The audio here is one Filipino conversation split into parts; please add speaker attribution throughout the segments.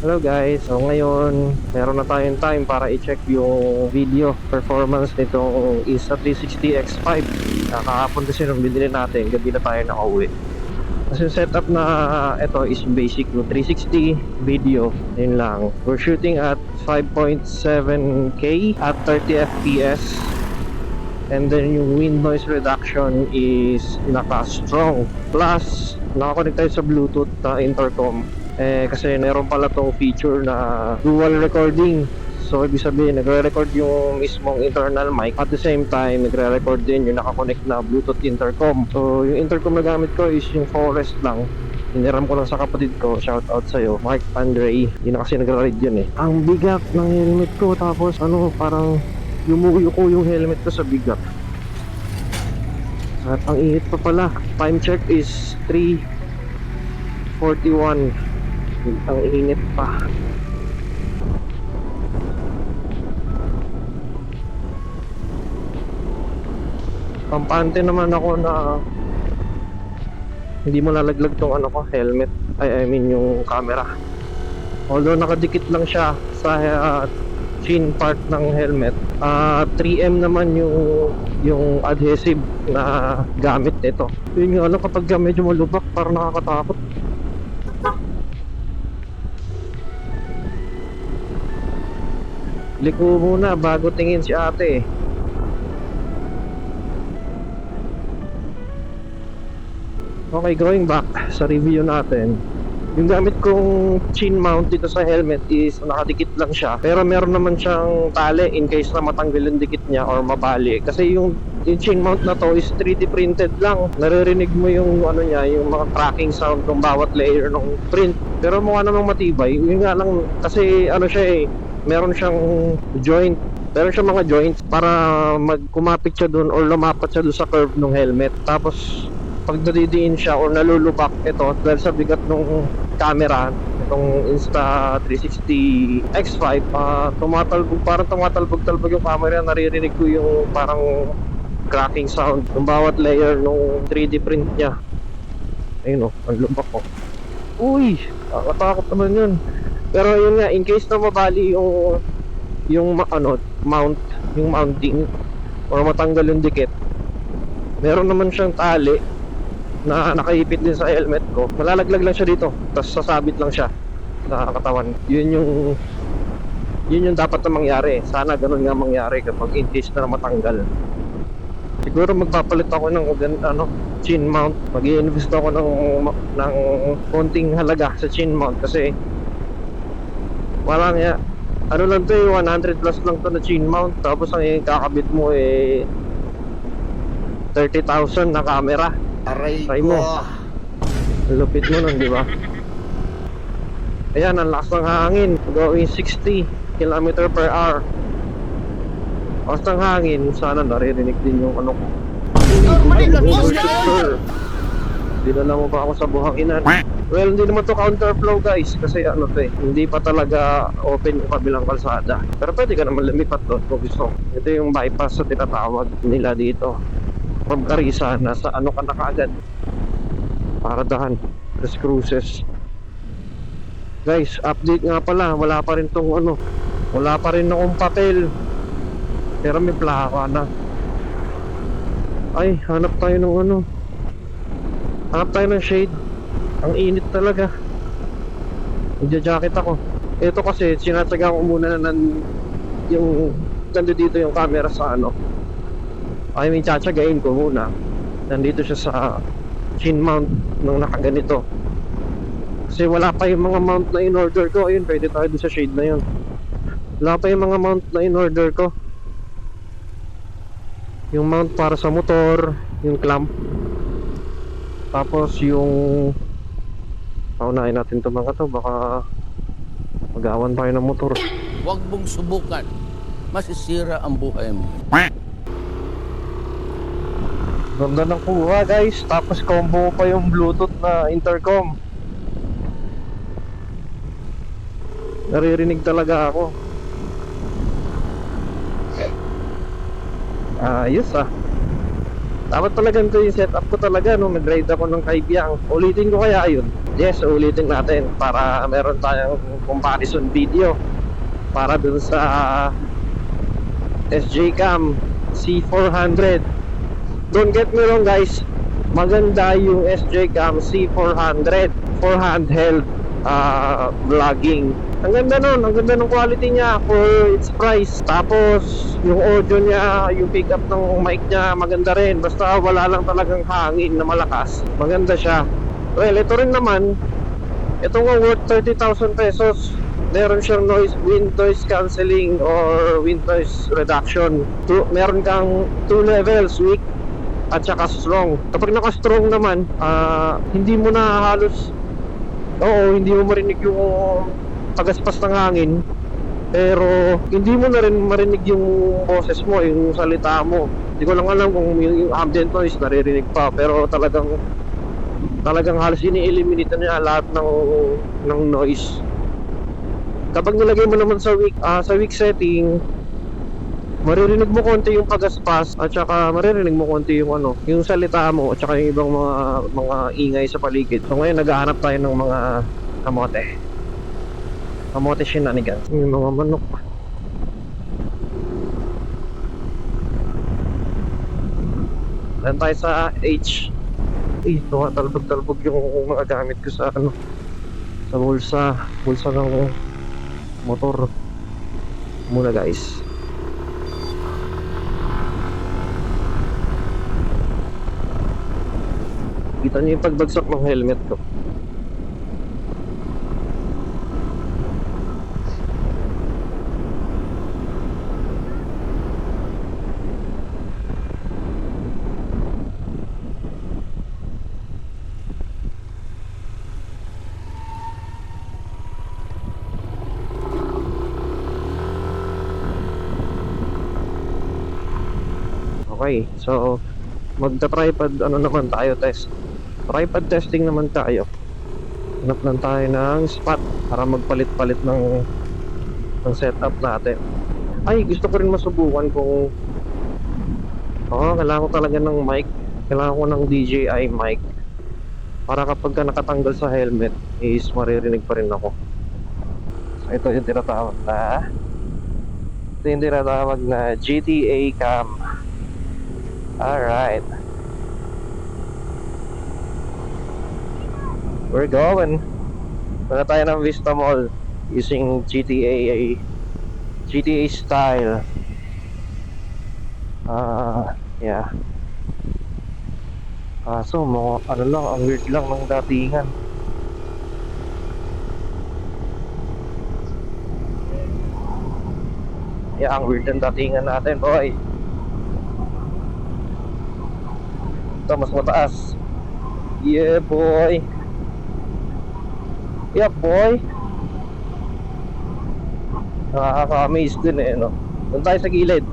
Speaker 1: Hello guys, so ngayon meron na tayong time para i-check yung video performance nitong Insta360 X5. Kahapon kasi nung binili natin, gabi na tayo nakauwi. Kasi yung setup na ito is basic no 360 video, yun lang. We're shooting at 5.7K at 30 FPS. And then yung wind noise reduction is naka-strong. Plus, nakakonect tayo sa Bluetooth na intercom. Kasi meron pala tong feature na dual recording. So ibig sabihin nagre-record yung mismong internal mic, at the same time nagre-record din yung nakakonect na Bluetooth intercom. So yung intercom na gamit ko is yung Forest lang. Hiniram ko lang sa kapatid ko, shout out sa'yo, Mark Andre. Yun na kasi nagra-ride yun eh. Ang bigat ng helmet ko, tapos parang yumuyo ko yung helmet ko sa bigat. At ang init pa pala. Time check is 3:41. Ang init pa. Kampante naman ako na hindi mo lalaglag tong helmet. I mean yung camera. Although nakadikit lang siya sa chin part ng helmet. 3M naman yung adhesive na gamit nito. Yun nga kapag medyo malubak, parang nakakatakot. Liko muna bago tingin si ate. Okay, going back sa review natin. Yung gamit kong chin mount dito sa helmet is nakadikit lang siya. Pero meron naman siyang tali in case na matanggal yung dikit niya or mabali. Kasi yung chin mount na to is 3D printed lang. Naririnig mo yung niya, yung mga cracking sound ng bawat layer ng print. Pero mukha namang matibay. Yun nga lang kasi siya meron siyang joint. Meron siyang mga joints para kumapit siya dun or lumapat siya dun sa curve ng helmet. Tapos pag nadidiin siya or nalulubak ito dahil sa bigat ng camera, itong Insta360 X5, parang tumatalbog-talbog yung camera. Naririnig ko yung parang cracking sound ng bawat layer ng 3D print niya. Ayun ang lubak ko. Uy, nakatakot naman yun. Pero yun nga, in case na mabali yung mount, yung mounting or matanggal yung dikit, meron naman siyang tali na nakaipit din sa helmet ko. Malalaglag lang siya dito, tapos sasabit lang siya sa katawan. Yun yung dapat na mangyari. Sana ganun nga mangyari kapag in case na matanggal. Siguro magpapalit ako ng chin mount. Mag-i-invest ako ng konting halaga sa chin mount kasi wala nga. Lang to 100 plus lang to na chin mount. Tapos ang kakabit mo 30,000 na camera.
Speaker 2: Aray
Speaker 1: Try mo. Lupit mo nun, di ba? Ayan, ang lakas ng hangin. Going 60 km per hour. Lakas ng hangin. Sana naririnig din yung ko. Dinala mo pa ako sa buhanginan. Well, hindi naman to counterflow guys. Kasi hindi pa talaga open yung kabilang kalsada. Pero pwede ka naman lumipat doon kung gusto. Ito yung bypass na tinatawag nila dito. From Carissa, nasa ka na kaagad. Paradahan, Tres Cruces. Guys, update nga pala. Wala pa rin tong wala pa rin akong papel. Pero may plaka na. Ay, hanap tayo ng hanap tayo ng shade. Ang init talaga. Magja-jacket ako. Ito kasi sinatsaga ko muna na yung nandito yung camera sa I mean, tsatsagain ko muna. Nandito siya sa chin mount nung nakaganito. Kasi wala pa yung mga mount na in-order ko. Ayun, pwede tayo doon sa shade na yun. Wala pa yung mga mount na in-order ko. Yung mount para sa motor, yung clamp. Tapos yung paunahin natin ito mga to. Baka magawan tayo ng motor.
Speaker 2: Huwag mong subukan. Masisira ang buhay mo.
Speaker 1: Ganda ng kuha guys. Tapos combo pa yung Bluetooth na intercom. Naririnig talaga ako. Ayos Dapat talaga ito yung setup ko talaga nung nag-ride ako ng Kaibiang. Ulitin ko kaya yun. Yes, ulitin natin para meron tayong comparison video para dun sa SJ Cam C400. Don't get me wrong guys, maganda yung SJ Cam C400 for handheld vlogging. Ang ganda nun, ang ganda ng quality niya for its price. Tapos yung audio niya, yung pickup ng mic niya maganda rin. Basta wala lang talagang hangin na malakas, maganda siya. Well, ito rin naman, ito nga worth 30,000 pesos. Meron siyang wind noise cancelling or wind noise reduction. Meron kang 2 levels, weak at saka strong. Kapag naka-strong naman, hindi mo na halos, hindi mo marinig yung pagaspas ng hangin. Pero hindi mo na rin marinig yung boses mo, yung salita mo. Hindi ko lang alam kung yung ambient noise naririnig pa. Pero talagang halos ini-eliminate niya lahat ng noise. Kapag nilagay mo naman sa weak setting, maririnig mo konti yung pagaspas at saka maririnig mo konti yung yung salita mo at saka yung ibang mga ingay sa paligid. So ngayon naghahanap tayo ng mga kamote shenanigans. Yung mga manok. Dan tayo sa H. Talbog-talbog yung mga gamit ko sa sa bulsa ng motor muna guys. Kita niyo yung pagbagsak ng helmet ko. Okay, so magta-tripod naman tayo tripod testing naman tayo. Hanap lang tayo ng spot para magpalit-palit ng setup natin. Ay, gusto ko rin masubukan kung kailangan ko talaga ng mic. Kailangan ko ng DJI mic para kapag ka nakatanggal sa helmet is maririnig pa rin ako. So ito yung tinatawag na GTA Cam. Alright, we're going. Punta tayo ng Vista Mall using GTA style. Yeah. So mga lang, ang weird lang ng datingan. Yeah, ang weird ng datingan natin, boy. Ito mas mataas. Yeah boy. Yeah boy. Nakaka-amaze din no. Doon tayo sa gilid.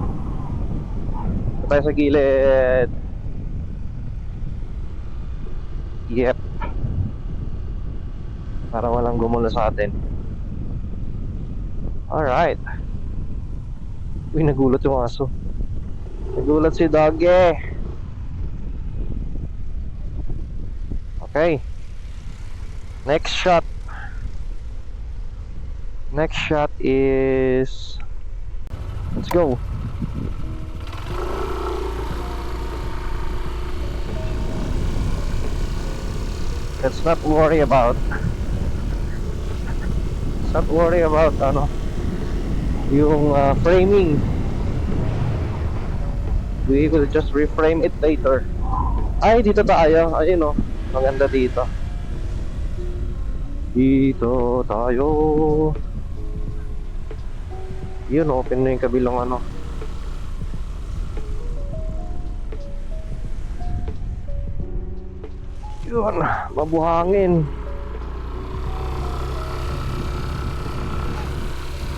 Speaker 1: Yep. Para walang gumulo sa atin. Alright. Uy, nagulat yung aso. Nagulat si Doggy. Okay. Next shot is, let's go. Let's not worry about yung framing. We will just reframe it later. Ay, dito tayo. Ayun maganda dito. Dito tayo. Yun, open na yung kabilang Yun, mabuhangin.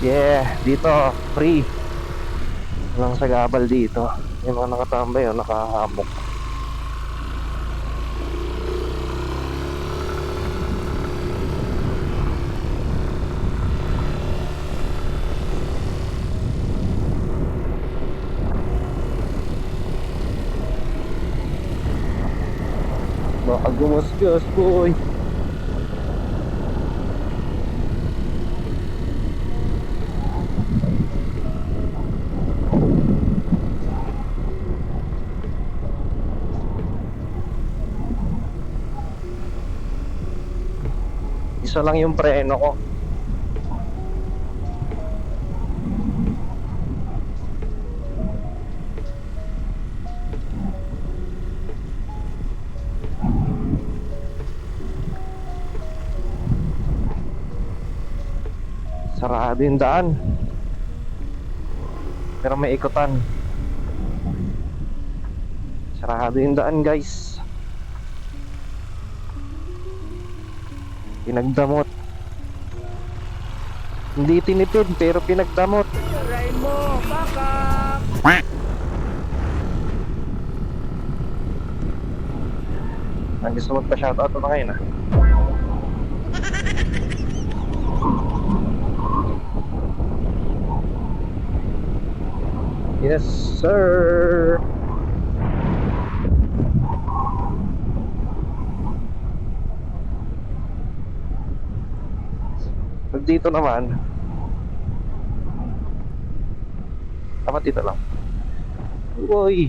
Speaker 1: Yeah, dito, free. Walang sagabal dito. Yung mga nakatambay nakahamok. Baka gumasgas, boy. Isa lang yung preno ko. Sarado yung daan. Pero may ikutan. Sarado yung daan, guys. Pinagdamot. Hindi tinipid pero pinagdamot.
Speaker 2: Aray mo, baka!
Speaker 1: Ang gusto magpa-shoutout na ngayon ah. Yes, sir. Pag dito naman, dapat dito lang. Uy,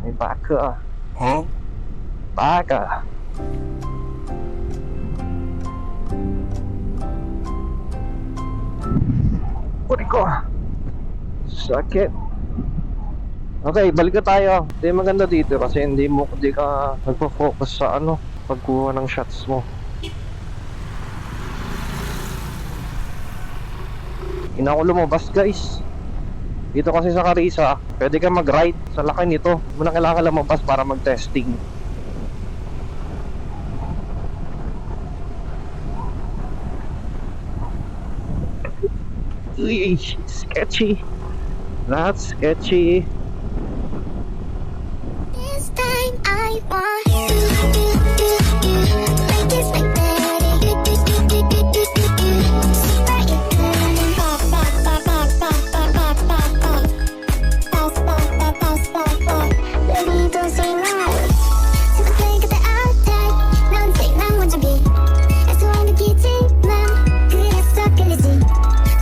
Speaker 1: may baka.
Speaker 2: Huh?
Speaker 1: Baka. Puri ko. Sakit. Okay, balik na tayo. Ito yung maganda dito kasi hindi ka nagpo-focus sa pagkuha ng shots mo. Ina ko lumabas, guys. Dito kasi sa Carissa, pwede ka mag-ride sa laki nito. Muna kailangan lumabas para mag-testing. Uy, sketchy. That's sketchy.
Speaker 3: This time I want you. Like this, like that. Super you good. Pop, pop, pop, pop, pop, pop, pop, pop, pop. Pop, pop, pop, pop, pop, pop. Baby, don't say no. So the play got the outside. 넌 take 난 먼저 비. 애써한 느끼지만 그랬어 끌리지.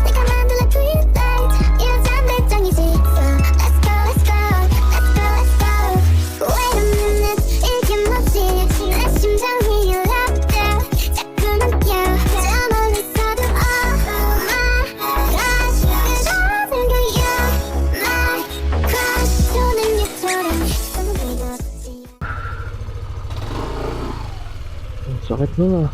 Speaker 3: 내가 만들어 twilight. 이런 잠들정이지. So let's go, let's go, let's go, let's go. Wait a minute, 이게 뭐지? 내 심장이 relapse. 자꾸만 뛰어. 저 멀리서도 oh my gosh. 그저 생각 you're my crush. 손은 예처럼 너무 믿었지.
Speaker 1: Ang sakit nun ah.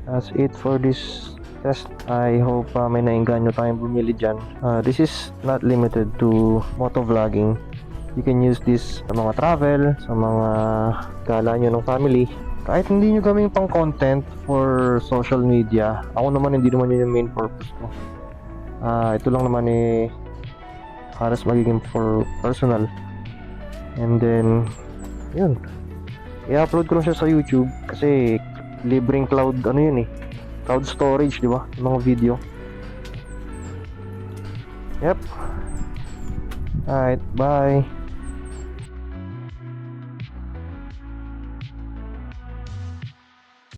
Speaker 1: That's it for this test. I hope may nainganyo tayong bumili dyan. This is not limited to motovlogging. You can use this sa mga travel, sa mga gala nyo ng family. Kahit hindi nyo gawing pang content for social media. Ako naman hindi naman yun yung main purpose ko. Ito lang naman para magiging for personal. And then yun, i-upload ko lang siya sa YouTube kasi libreng cloud cloud storage, di ba? Mga video. Yep. Alright, bye.